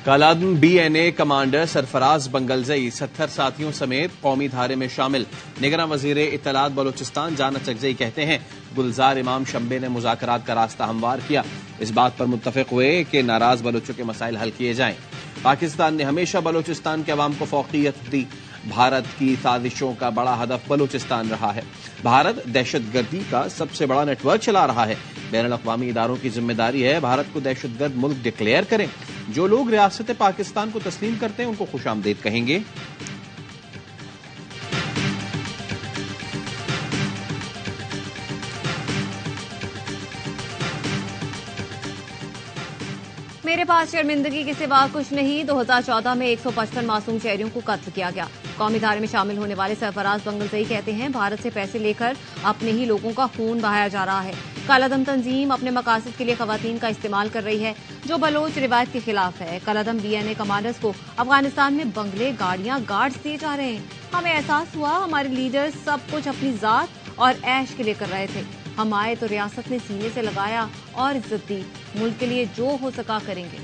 कालादम BNA commander Sarfaraz Bangulzai 70 साथियों समेत कौमी धारे में शामिल। निगरान वजीर इत्तलात बलोचिस्तान जाना चकजई कहते हैं गुलजार इमाम शंबे ने मुज़ाकरात का रास्ता हमवार किया। इस बात पर मुत्तफिक हुए कि नाराज बलोचों के मसाइल हल किए जाएं। पाकिस्तान ने हमेशा बलोचिस्तान के अवाम को फौकियत दी। भारत की साजिशों का बड़ा हदफ बलोचिस्तान रहा है। भारत दहशतगर्दी का सबसे बड़ा नेटवर्क चला रहा है। बैनुल-अक़वामी इदारों की जिम्मेदारी है भारत को दहशतगर्द मुल्क डिक्लेयर करें। जो लोग रियासत पाकिस्तान को तस्लीम करते हैं उनको खुशामदीद कहेंगे। मेरे पास शर्मिंदगी के सिवा कुछ नहीं। 2014 में 155 मासूम शहरियों को कत्ल किया गया। कौमी धारे में शामिल होने वाले सरफराज बंगलजई कहते हैं भारत से पैसे लेकर अपने ही लोगों का खून बहाया जा रहा है। कालादम तंजीम अपने मकासद के लिए खवातीन का इस्तेमाल कर रही है जो बलोच रिवायत के खिलाफ है। कालादम BNA कमांडर्स को अफगानिस्तान में बंगले, गाड़ियां, गार्ड्स दिए जा रहे हैं। हमें एहसास हुआ हमारे लीडर्स सब कुछ अपनी जात और ऐश के लिए कर रहे थे। हम आए तो रियासत ने सीने से लगाया और इज्जत दी। मुल्क के लिए जो हो सका करेंगे।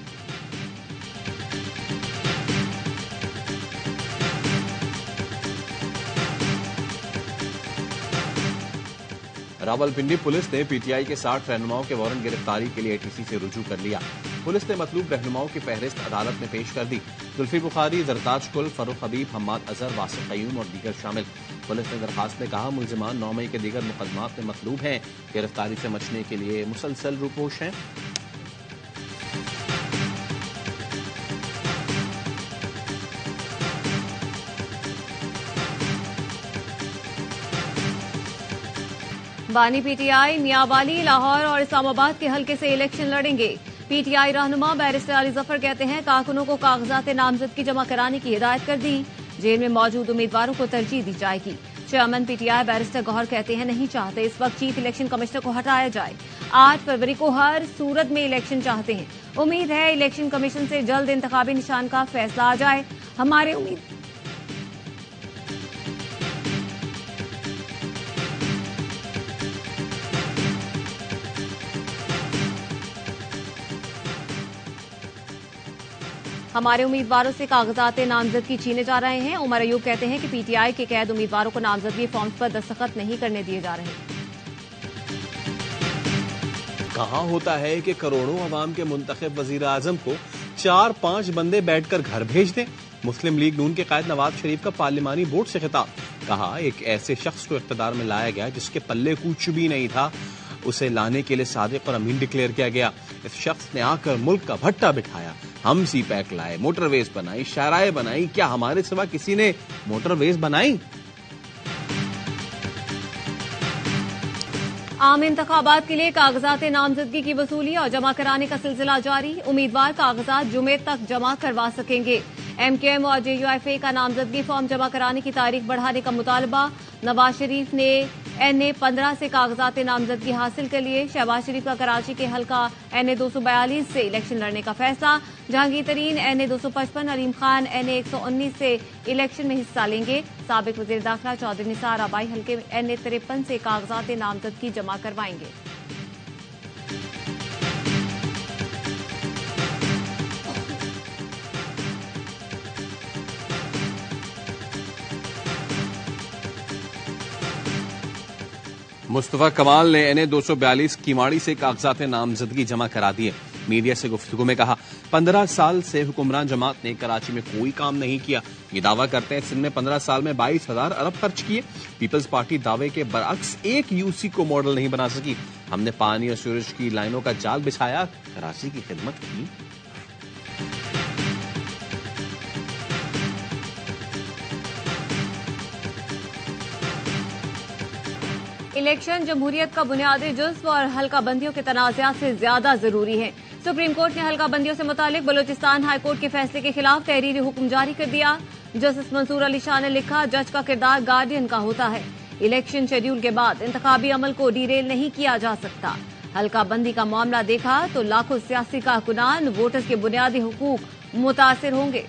रावलपिंडी पुलिस ने PTI के 60 रहनुमाओं के वारंट गिरफ्तारी के लिए ATC से रुजू कर लिया। पुलिस ने मतलूब रहनुमाओं की फहरिस्त अदालत में पेश कर दी। जुल्फी बुखारी, जरताज कुल, फरूख हबीब, हम्माद अजहर, वासिफ कयूम और दीगर शामिल। पुलिस ने दरखास्त में कहा मुलजिमान 9 मई के दीगर मुकदमात में मतलूब हैं। गिरफ्तारी से बचने के लिए मुसलसल रूपोश हैं। बानी PTI मियांवाली, लाहौर और इस्लामाबाद के हल्के से इलेक्शन लड़ेंगे। PTI रहनुमा बैरिस्टर अली जफर कहते हैं कारकुनों को कागजात नामजदगी जमा कराने की हिदायत कर दी। जेल में मौजूद उम्मीदवारों को तरजीह दी जाएगी। चेयरमैन PTI बैरिस्टर गौहर कहते हैं नहीं चाहते इस वक्त चीफ इलेक्शन कमिश्नर को हटाया जाए। 8 फरवरी को हर सूरत में इलेक्शन चाहते हैं। उम्मीद है इलेक्शन कमीशन से जल्द इंतखाबी निशान का फैसला आ जाए। हमारे उम्मीदवारों से कागजात नामजदगी छीने जा रहे हैं। उमर अयूब कहते हैं कि PTI के कैद उम्मीदवारों को नामजदगी फॉर्म्स पर दस्तखत नहीं करने दिए जा रहे। कहां होता है कि करोड़ों अवाम के मुंतखब वजीर आजम को 4-5 बंदे बैठकर घर भेज दें। मुस्लिम लीग नून के कायद नवाज शरीफ का पार्लिमानी बोर्ड से खिताब। कहा एक ऐसे शख्स को इख्तिदार में लाया गया जिसके पल्ले कुछ भी नहीं था, उसे लाने के लिए सादिक और अमीन डिक्लेयर किया गया। इस शख्स ने आकर मुल्क का भट्टा बिठाया। हम CPAC लाए, मोटरवेज बनाई, शाहराएं बनाई। क्या हमारे सिवा किसी ने मोटरवेज बनाई? आम इंतखाबात के लिए कागजात नामजदगी की वसूली और जमा कराने का सिलसिला जारी। उम्मीदवार कागजात जुमे तक जमा करवा सकेंगे। MKM और JUIFA का नामजदगी फॉर्म जमा कराने की तारीख बढ़ाने का मुतालबा। नवाज शरीफ ने NA 15 से कागजात नामजदगी हासिल कर लिए। शहबाज शरीफ का कराची के हल्का NA 242 से इलेक्शन लड़ने का फैसला। जहांगीर तरीन NA 255, अलीम खान NA 119 से इलेक्शन में हिस्सा लेंगे। साबिक वजीर दाखिला चौधरी निसार आबाई हल्के NA 53 से कागजात नामजदगी जमा करवाएंगे। मुस्तफा कमाल ने NA 242 कीमाड़ी से कागजात नामजदगी जमा करा दिए। मीडिया से गुफ्तगू में कहा 15 साल से हुक्मरान जमात ने कराची में कोई काम नहीं किया। ये दावा करते हैं सिंध में 15 साल में 22,000 अरब खर्च किए। पीपल्स पार्टी दावे के बरअक्स एक UC को मॉडल नहीं बना सकी। हमने पानी और सूरज की लाइनों का जाल बिछाया, कराची की खिदमत की। इलेक्शन जमहूरियत का बुनियादी जुज़्व और हल्का बंदियों के तनाज़ात से ज्यादा जरूरी है। सुप्रीम कोर्ट ने हल्का बंदियों से मुतालिक बलूचिस्तान हाई कोर्ट के फैसले के खिलाफ तहरीरी हुक्म जारी कर दिया। जस्टिस मंसूर अली शाह ने लिखा जज का किरदार गार्डियन का होता है। इलेक्शन शेड्यूल के बाद इंतखाबी अमल को डीरेल नहीं किया जा सकता। हल्का बंदी का मामला देखा तो लाखों सियासी कारकुनान वोटर्स के बुनियादी हुकूक मुतासिर होंगे।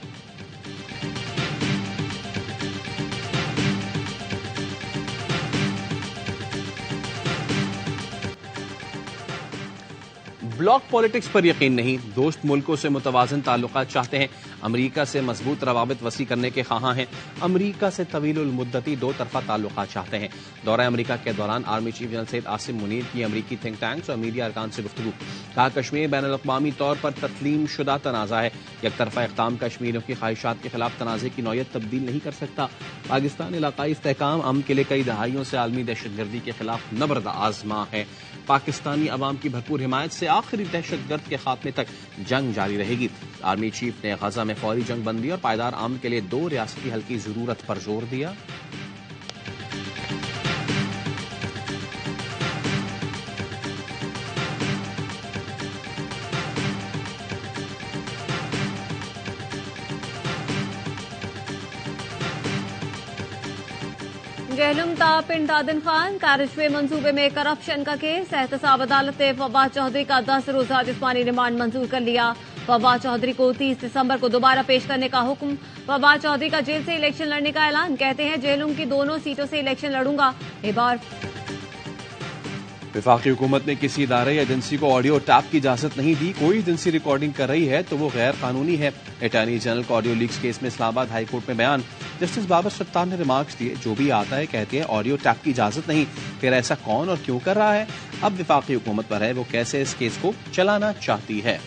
ब्लॉक पॉलिटिक्स पर यकीन नहीं, दोस्त मुल्कों से मुतवाज़न ताल्लुकात चाहते हैं। अमरीका से मजबूत रवाबित वसी करने के ख्वाहां हैं। अमरीका से तवीलुल मुद्दती दो तरफा ताल्लुकात चाहते हैं। दौरा अमरीका के दौरान army chief general Syed Asim Munir की अमरीकी थिंक टैंक्स और मीडिया अरकान से गुफ्तगू। कहा, कश्मीर बैनुल अक़वामी तौर पर तस्लीम शुदा तनाज़ा है। एक तरफा इक़दाम कश्मीरियों की ख्वाहिशात के खिलाफ तनाज़े की नौयत तब्दील नहीं कर सकता। पाकिस्तान इलाकाई इस्तेहकाम अमन के लिए कई दहाइयों से आलमी दहशतगर्दी के खिलाफ नबर्द आजमा है। पाकिस्तानी अवाम की भरपूर हिमायत से आखिरी दहशतगर्द के खात्मे तक जंग जारी रहेगी। आर्मी चीफ ने गजा में फौरी जंग बंदी और पायदार अमन के लिए 2 रियासती हल की जरूरत पर जोर दिया। जहलुम ता पिंड दादन खान कैरिशवे मंसूबे में करप्शन का केस। एहतसाब अदालत ने फवाद चौधरी का 10 रोजा जिस्मानी रिमांड मंजूर कर लिया। फवाद चौधरी को 30 दिसंबर को दोबारा पेश करने का हुक्म। फवाद चौधरी का जेल से इलेक्शन लड़ने का ऐलान। कहते हैं जहलुम की दोनों सीटों से इलेक्शन लड़ूंगा। एक बार वफाकी हुकूमत ने किसी इदारे या एजेंसी को ऑडियो टैप की इजाजत नहीं दी। कोई एजेंसी रिकॉर्डिंग कर रही है तो वो गैर कानूनी है। अटॉर्नी जनरल का ऑडियो लीक्स केस में इस्लामाबाद हाई कोर्ट में बयान। जस्टिस बाबर सत्तार ने रिमार्क्स दिए, जो भी आता है कहते हैं ऑडियो टैप की इजाजत नहीं। फिर ऐसा कौन और क्यों कर रहा है? अब वफाकी हुकूमत पर है वो कैसे इस केस को चलाना चाहती है।